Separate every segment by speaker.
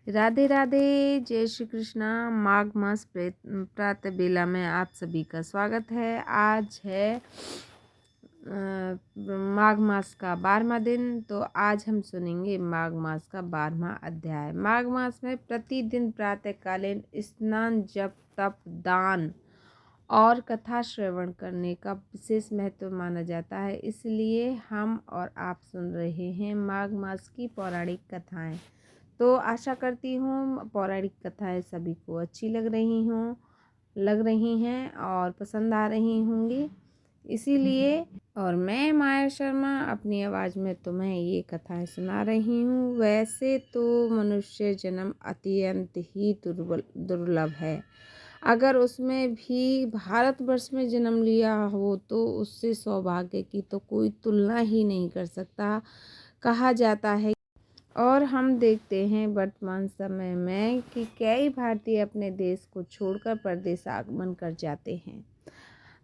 Speaker 1: राधे राधे, जय श्री कृष्णा। माघ मास प्रातः बेला में आप सभी का स्वागत है। आज है माघ मास का 12वां दिन। तो आज हम सुनेंगे माघ मास का 12वां अध्याय। माघ मास में प्रतिदिन प्रातःकालीन स्नान, जप, तप, दान और कथा श्रवण करने का विशेष महत्व माना जाता है। इसलिए हम और आप सुन रहे हैं माघ मास की पौराणिक कथाएं। तो आशा करती हूँ पौराणिक कथाएं सभी को अच्छी लग रही हैं और पसंद आ रही होंगी। इसीलिए और मैं माया शर्मा अपनी आवाज़ में तुम्हें ये कथाएं सुना रही हूँ। वैसे तो मनुष्य जन्म अत्यंत ही दुर्लभ है। अगर उसमें भी भारतवर्ष में जन्म लिया हो तो उससे सौभाग्य की तो कोई तुलना ही नहीं कर सकता, कहा जाता है। और हम देखते हैं वर्तमान समय में कि कई भारतीय अपने देश को छोड़कर परदेश आगमन कर जाते हैं।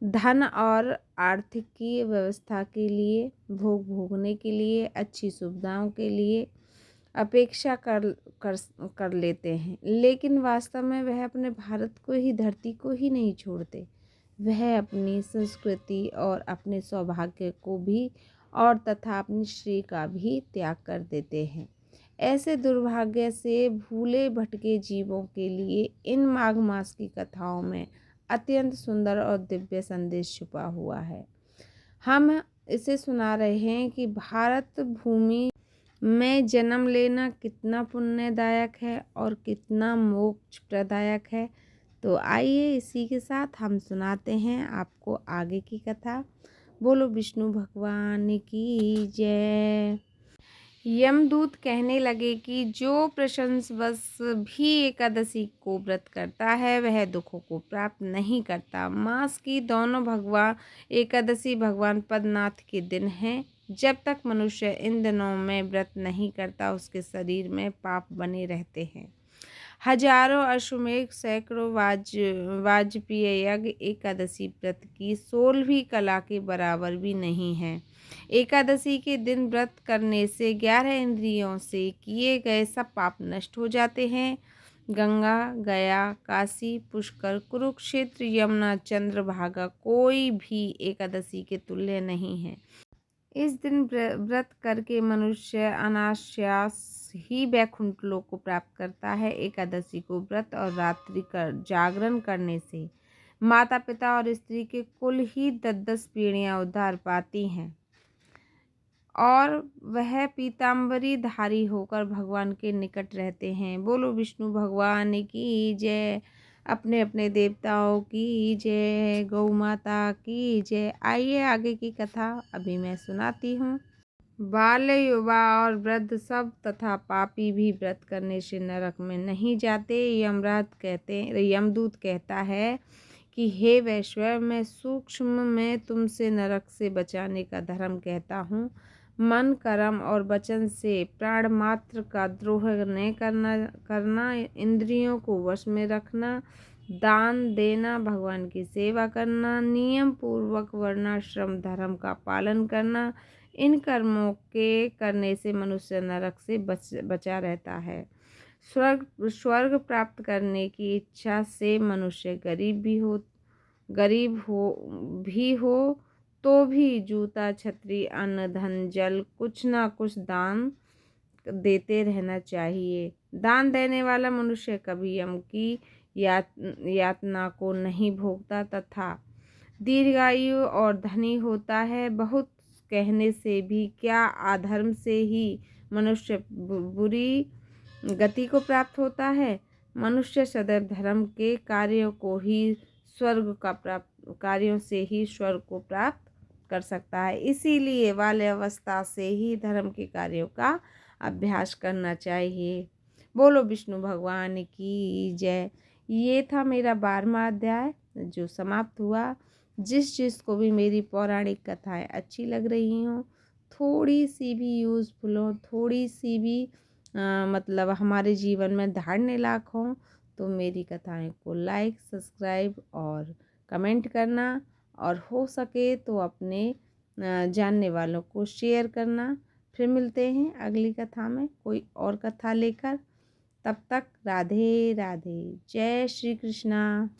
Speaker 1: धन और आर्थिक व्यवस्था के लिए, भोगने के लिए, अच्छी सुविधाओं के लिए अपेक्षा कर कर लेते हैं, लेकिन वास्तव में वह अपने भारत को ही, धरती को ही नहीं छोड़ते। वह अपनी संस्कृति और अपने सौभाग्य को भी और तथा अपनी श्री का भी त्याग कर देते हैं। ऐसे दुर्भाग्य से भूले भटके जीवों के लिए इन माघ मास की कथाओं में अत्यंत सुंदर और दिव्य संदेश छुपा हुआ है। हम इसे सुना रहे हैं कि भारत भूमि में जन्म लेना कितना पुण्यदायक है और कितना मोक्ष प्रदायक है। तो आइए इसी के साथ हम सुनाते हैं आपको आगे की कथा। बोलो विष्णु भगवान की जय। यमदूत कहने लगे कि जो प्रशंसवश भी एकादशी को व्रत करता है वह दुखों को प्राप्त नहीं करता। मास की दोनों भगवान एकादशी भगवान पद्मनाथ के दिन हैं। जब तक मनुष्य इन दिनों में व्रत नहीं करता उसके शरीर में पाप बने रहते हैं। हजारों अश्वमेध, सैकड़ों वाजपेयी यज्ञ एकादशी व्रत की 16वीं कला के बराबर भी नहीं है। एकादशी के दिन व्रत करने से 11 इंद्रियों से किए गए सब पाप नष्ट हो जाते हैं। गंगा, गया, काशी, पुष्कर, कुरुक्षेत्र, यमुना, चंद्रभागा कोई भी एकादशी के तुल्य नहीं है। इस दिन व्रत करके मनुष्य अनायास ही वैकुंठ लोक को प्राप्त करता है। एकादशी को व्रत और रात्रि कर जागरण करने से माता पिता और स्त्री के कुल ही 10-10 पीढ़ियां उद्धार पाती हैं और वह पीताम्बरी धारी होकर भगवान के निकट रहते हैं। बोलो विष्णु भगवान की जय। अपने अपने देवताओं की जय। गौ माता की जय। आइए आगे की कथा अभी मैं सुनाती हूँ। बाल, युवा और वृद्ध सब तथा पापी भी व्रत करने से नरक में नहीं जाते। यमदूत कहता है कि हे वैश्व, मैं सूक्ष्म में तुमसे नरक से बचाने का धर्म कहता हूँ। मन, कर्म और वचन से प्राण मात्र का द्रोह न करना, इंद्रियों को वश में रखना, दान देना, भगवान की सेवा करना, नियम पूर्वक वर्णाश्रम धर्म का पालन करना, इन कर्मों के करने से मनुष्य नरक से बचा रहता है। स्वर्ग प्राप्त करने की इच्छा से मनुष्य गरीब हो तो भी जूता, छतरी, अन्न, धन, जल कुछ ना कुछ दान देते रहना चाहिए। दान देने वाला मनुष्य कभी यम की यातना को नहीं भोगता तथा दीर्घायु और धनी होता है। बहुत कहने से भी क्या, अधर्म से ही मनुष्य बुरी गति को प्राप्त होता है। मनुष्य सदैव धर्म के कार्यों से ही स्वर्ग को प्राप्त कर सकता है। इसीलिए बाल्यावस्था से ही धर्म के कार्यों का अभ्यास करना चाहिए। बोलो विष्णु भगवान की जय। ये था मेरा 12वां अध्याय जो समाप्त हुआ। जिस को भी मेरी पौराणिक कथाएं अच्छी लग रही हों, थोड़ी सी भी यूज़फुल हो, थोड़ी सी भी मतलब हमारे जीवन में धारने लायक हों, तो मेरी कथाएं को लाइक, सब्सक्राइब और कमेंट करना, और हो सके तो अपने जानने वालों को शेयर करना। फिर मिलते हैं अगली कथा में कोई और कथा लेकर। तब तक राधे राधे। जय श्री कृष्णा।